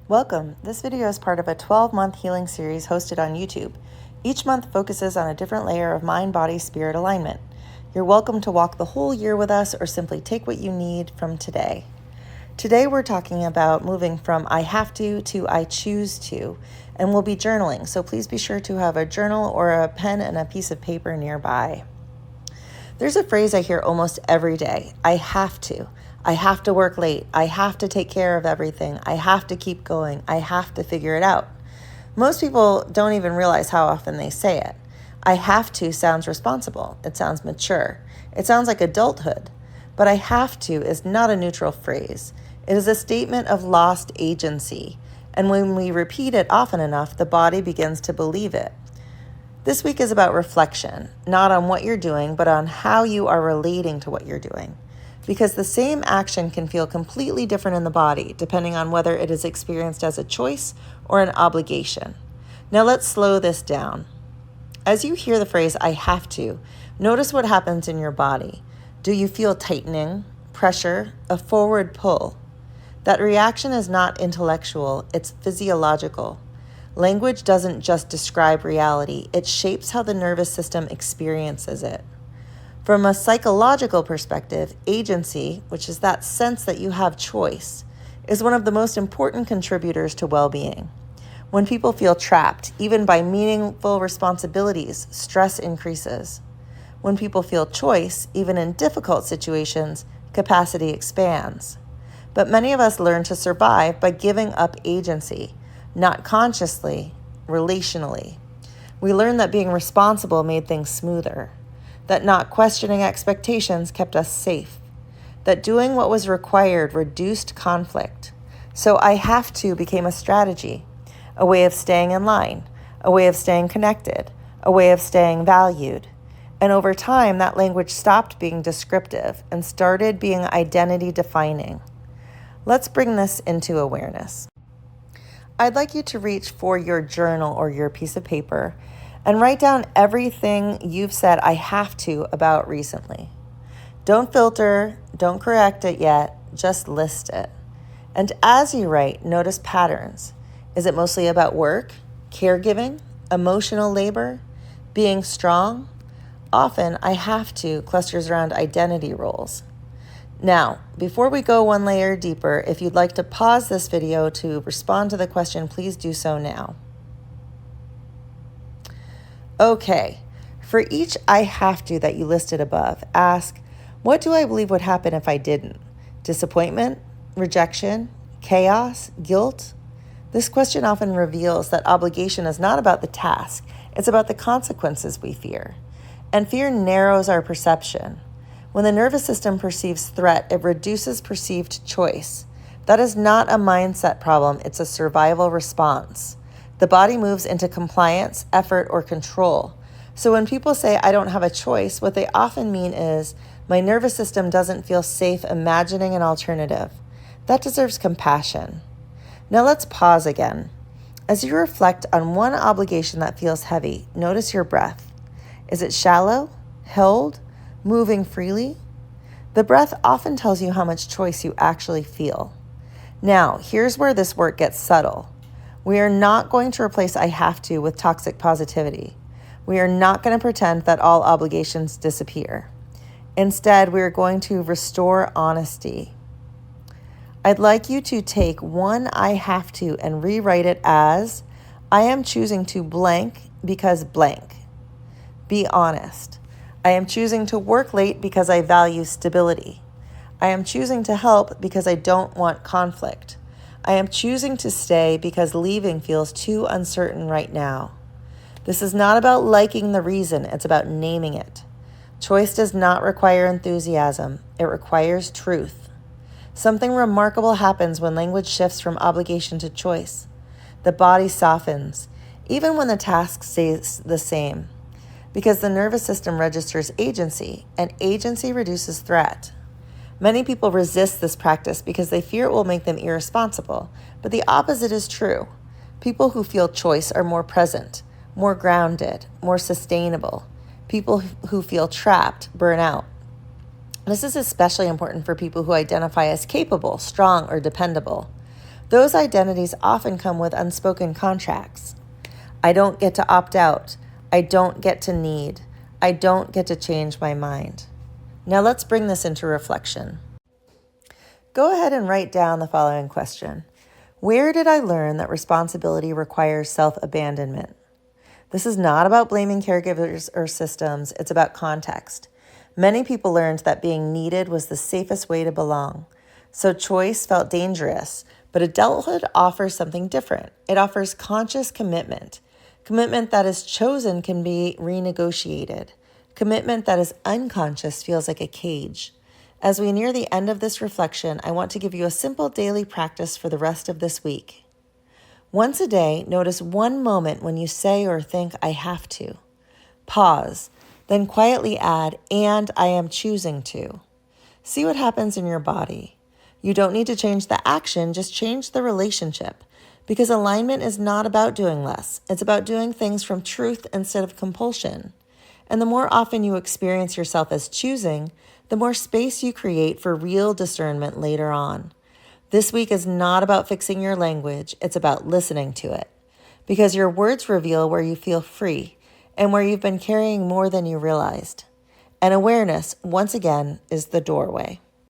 Welcome. This video is part of a 12-month healing series hosted on YouTube. Each month focuses on a different layer of mind, body, spirit alignment. You're welcome to walk the whole year with us or simply take what you need from today. Today we're talking about moving from I have to I choose to, and we'll be journaling, so please be sure to have a journal or a pen and a piece of paper nearby. There's a phrase I hear almost every day: I have to. I have to work late. I have to take care of everything. I have to keep going. I have to figure it out. Most people don't even realize how often they say it. I have to sounds responsible. It sounds mature. It sounds like adulthood. But I have to is not a neutral phrase. It is a statement of lost agency. And when we repeat it often enough, the body begins to believe it. This week is about reflection, not on what you're doing, but on how you are relating to what you're doing. Because the same action can feel completely different in the body, depending on whether it is experienced as a choice or an obligation. Now let's slow this down. As you hear the phrase, I have to, notice what happens in your body. Do you feel tightening, pressure, a forward pull? That reaction is not intellectual, it's physiological. Language doesn't just describe reality, it shapes how the nervous system experiences it. From a psychological perspective, agency, which is that sense that you have choice, is one of the most important contributors to well-being. When people feel trapped, even by meaningful responsibilities, stress increases. When people feel choice, even in difficult situations, capacity expands. But many of us learn to survive by giving up agency, not consciously, relationally. We learned that being responsible made things smoother, that not questioning expectations kept us safe, that doing what was required reduced conflict. So I have to became a strategy, a way of staying in line, a way of staying connected, a way of staying valued. And over time, that language stopped being descriptive and started being identity defining. Let's bring this into awareness. I'd like you to reach for your journal or your piece of paper and write down everything you've said I have to about recently. Don't filter, don't correct it yet, just list it. And as you write, notice patterns. Is it mostly about work, caregiving, emotional labor, being strong? Often, I have to clusters around identity roles. Now, before we go one layer deeper, if you'd like to pause this video to respond to the question, please do so now. Okay, for each I have to that you listed above, ask, what do I believe would happen if I didn't? Disappointment, rejection, chaos, guilt? This question often reveals that obligation is not about the task, it's about the consequences we fear. And fear narrows our perception. When the nervous system perceives threat, it reduces perceived choice. That is not a mindset problem, it's a survival response. The body moves into compliance, effort, or control. So when people say, I don't have a choice, what they often mean is, my nervous system doesn't feel safe imagining an alternative. That deserves compassion. Now let's pause again. As you reflect on one obligation that feels heavy, notice your breath. Is it shallow, held, moving freely? The breath often tells you how much choice you actually feel. Now, here's where this work gets subtle. We are not going to replace I have to with toxic positivity. We are not going to pretend that all obligations disappear. Instead, we are going to restore honesty. I'd like you to take one I have to and rewrite it as, I am choosing to blank because blank. Be honest. I am choosing to work late because I value stability. I am choosing to help because I don't want conflict. I am choosing to stay because leaving feels too uncertain right now. This is not about liking the reason, it's about naming it. Choice does not require enthusiasm, it requires truth. Something remarkable happens when language shifts from obligation to choice. The body softens, even when the task stays the same, because the nervous system registers agency, and agency reduces threat. Many people resist this practice because they fear it will make them irresponsible, but the opposite is true. People who feel choice are more present, more grounded, more sustainable. People who feel trapped burn out. This is especially important for people who identify as capable, strong, or dependable. Those identities often come with unspoken contracts. I don't get to opt out. I don't get to need. I don't get to change my mind. Now let's bring this into reflection. Go ahead and write down the following question. Where did I learn that responsibility requires self-abandonment? This is not about blaming caregivers or systems. It's about context. Many people learned that being needed was the safest way to belong. So choice felt dangerous, but adulthood offers something different. It offers conscious commitment. Commitment that is chosen can be renegotiated. Commitment that is unconscious feels like a cage. As we near the end of this reflection, I want to give you a simple daily practice for the rest of this week. Once a day, notice one moment when you say or think, I have to. Pause, then quietly add, and I am choosing to. See what happens in your body. You don't need to change the action, just change the relationship. Because alignment is not about doing less. It's about doing things from truth instead of compulsion. And the more often you experience yourself as choosing, the more space you create for real discernment later on. This week is not about fixing your language, it's about listening to it. Because your words reveal where you feel free and where you've been carrying more than you realized. And awareness, once again, is the doorway.